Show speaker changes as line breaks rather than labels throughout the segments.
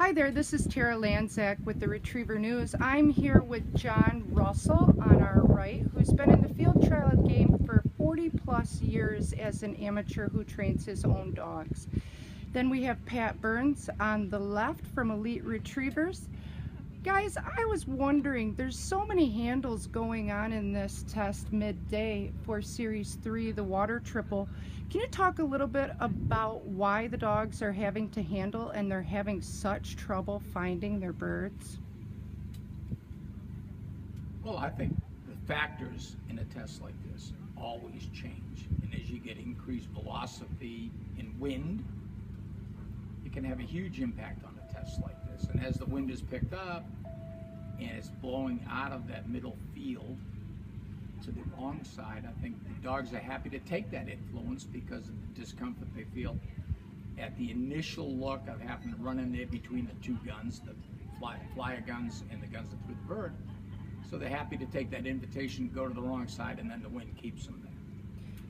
Hi there, this is Tara Lanzak with the Retriever News. I'm here with John Russell on our right, who's been in the field trial game for 40 plus years as an amateur who trains his own dogs. Then we have Pat Burns on the left from Elite Retrievers. Guys, I was wondering, there's so many handles going on in this test midday for Series 3, the Water Triple. Can you talk a little bit about why the dogs are having to handle and they're having such trouble finding their birds?
Well, I think the factors in a test like this always change. And as you get increased velocity in wind, it can have a huge impact on a test like this. And as the wind is picked up and it's blowing out of that middle field to the wrong side, I think the dogs are happy to take that influence because of the discomfort they feel at the initial look of having to run in there between the two guns, the flyer guns and the guns that threw the bird. So they're happy to take that invitation, go to the wrong side, and then the wind keeps them there.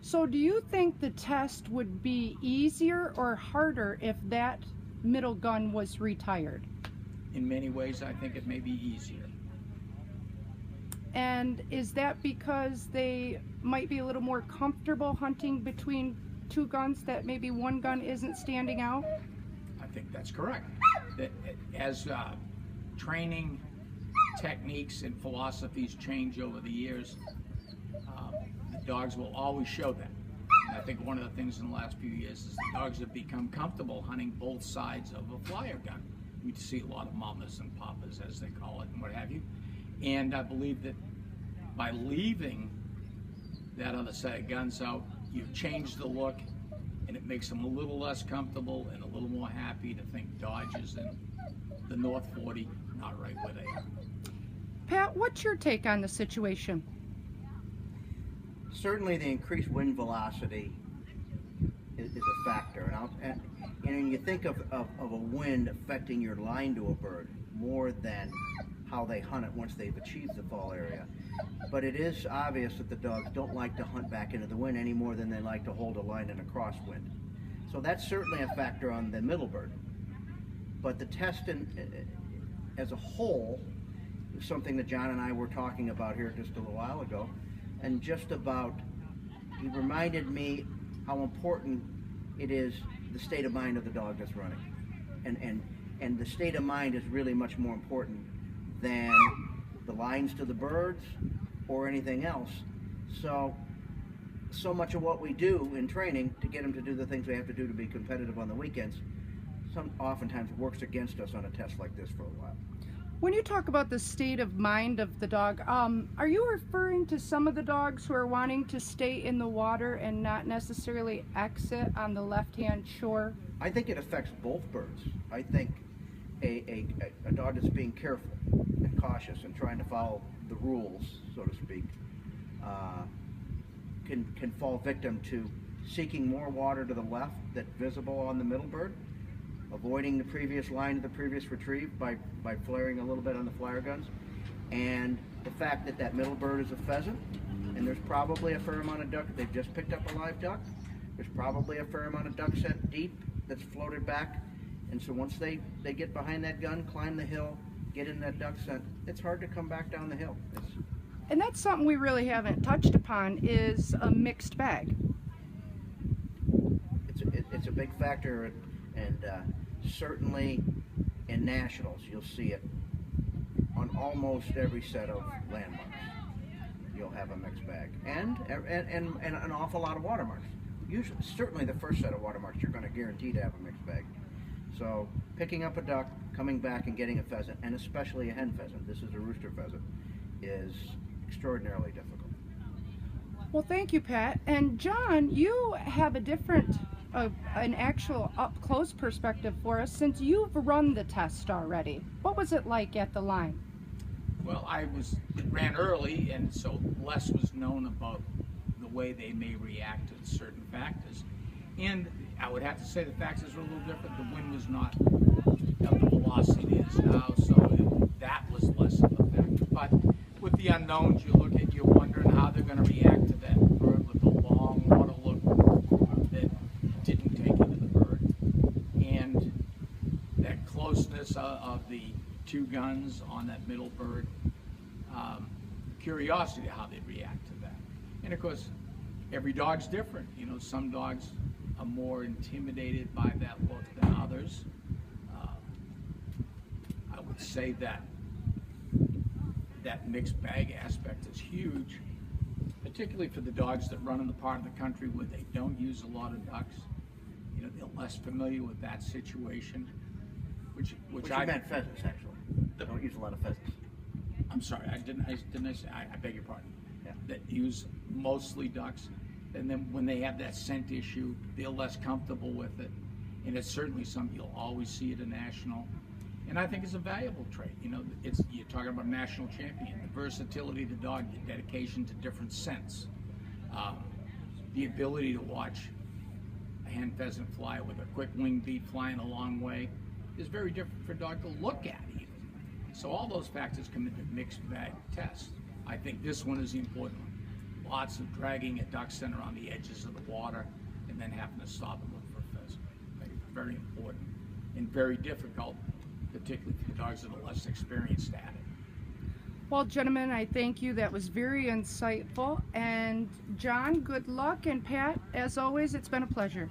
So do you think the test would be easier or harder if that middle gun was retired?
In many ways, I think it may be easier.
And is that because they might be a little more comfortable hunting between two guns, that maybe one gun isn't standing out?
I think that's correct. That as training techniques and philosophies change over the years, the dogs will always show that. And I think one of the things in the last few years is the dogs have become comfortable hunting both sides of a flyer gun. We see a lot of mamas and papas, as they call it, and what have you. And I believe that by leaving that other set of guns out, you've changed the look, and it makes them a little less comfortable and a little more happy to think Dodge is in the North 40, not right where they are.
Pat, what's your take on the situation?
Certainly the increased wind velocity is a factor. And when you think of a wind affecting your line to a bird more than how they hunt it once they've achieved the fall area. But it is obvious that the dogs don't like to hunt back into the wind any more than they like to hold a line in a crosswind. So that's certainly a factor on the middle bird. But the test as a whole is something that John and I were talking about here just a little while ago. And just about, he reminded me how important it is the state of mind of the dog that's running. And the state of mind is really much more important than the lines to the birds or anything else. So much of what we do in training to get them to do the things they have to do to be competitive on the weekends, oftentimes works against us on a test like this for a while.
When you talk about the state of mind of the dog, are you referring to some of the dogs who are wanting to stay in the water and not necessarily exit on the left-hand shore?
I think it affects both birds. I think a dog that's being careful and cautious and trying to follow the rules, so to speak, can fall victim to seeking more water to the left that's visible on the middle bird, avoiding the previous line of the previous retrieve by flaring a little bit on the flyer guns, and the fact that that middle bird is a pheasant, and there's probably a fair amount of duck. They've just picked up a live duck. There's probably a fair amount of duck scent deep that's floated back, and so once they get behind that gun, climb the hill, get in that duck scent, it's hard to come back down the hill.
And that's something we really haven't touched upon, is a mixed bag.
It's a big factor, and certainly in nationals you'll see it on almost every set of landmarks. You'll have a mixed bag, and an awful lot of watermarks. Usually, certainly the first set of watermarks, you're going to guarantee to have a mixed bag. So picking up a duck, coming back and getting a pheasant, and especially a hen pheasant, this is a rooster pheasant, is extraordinarily difficult.
Well, thank you, Pat. And John, you have a different, an actual up-close perspective for us since you've run the test already. What was it like at the line?
Well, it ran early, and so less was known about the way they may react to certain factors. And I would have to say the factors were a little different. The wind was not at the velocity it is now, so that was less of a factor. But with the unknowns, you're wondering how they're going to react to that bird with the long water look that didn't take into the bird. And that closeness of the two guns on that middle bird, curiosity how they react to that. And of course, every dog's different. You know, some dogs are more intimidated by that look than others. I would say that that mixed bag aspect is huge, particularly for the dogs that run in the part of the country where they don't use a lot of ducks. You know, they're less familiar with that situation. Which
I meant pheasants, actually. They don't use a lot of pheasants.
I'm sorry, I beg your pardon.
Yeah.
That use mostly ducks, and then when they have that scent issue, they're less comfortable with it, and it's certainly something you'll always see at a national, and I think it's a valuable trait. You know, you're talking about a national champion, the versatility of the dog, the dedication to different scents, the ability to watch a hen pheasant fly with a quick wing beat flying a long way is very different for a dog to look at even. So all those factors come into mixed bag test. I think this one is the important one. Lots of dragging a duck scent around the edges of the water and then having to stop and look for a pheasant. I think it's very important and very difficult, particularly for the dogs that are less experienced at it.
Well, gentlemen, I thank you. That was very insightful. And John, good luck. And Pat, as always, it's been a pleasure.